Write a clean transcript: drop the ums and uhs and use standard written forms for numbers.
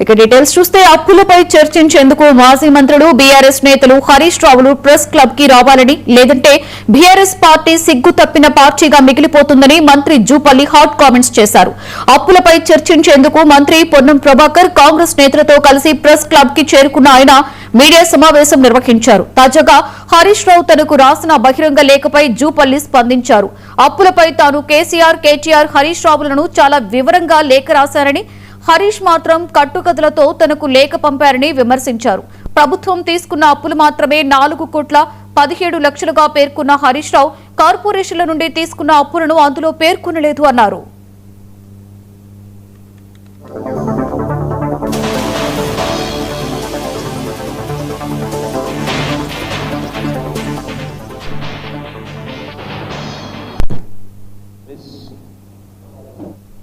ఇక డీటెయిల్స్ చూస్తే అప్పులపై చర్చించేందుకు మాజీ మంత్రులు బీఆర్ఎస్ నేతలు హరీష్ రావులు ప్రెస్ క్లబ్ కి రావాలని, లేదంటే బీఆర్ఎస్ పార్టీ సిగ్గు తప్పిన పార్టీగా మిగిలిపోతుందని మంత్రి జూపల్లి హాట్ కామెంట్స్ చేశారు. అప్పులపై చర్చించేందుకు మంత్రి పొన్నం ప్రభాకర్ కాంగ్రెస్ నేతలతో కలిసి ప్రెస్ క్లబ్ కి చేరుకున్న ఆయన మీడియా సమావేశం నిర్వహించారు. తాజాగా హరీష్ రావు తనకు రాసిన బహిరంగ లేఖపై జూపల్లి స్పందించారు. అప్పులపై తాను కేసీఆర్, కేటీఆర్, హరీష్ రావులను చాలా వివరంగా లేఖ రాశారని, హరీష్ మాత్రం కట్టుకథలతో తనకు లేఖ పంపారని విమర్శించారు. ప్రభుత్వం తీసుకున్న అప్పులు మాత్రమే 4,17,00,000గా పేర్కొన్న హరీష్ రావు కార్పొరేషన్ల నుండి తీసుకున్న అప్పులను అందులో పేర్కొనలేదు అన్నారు.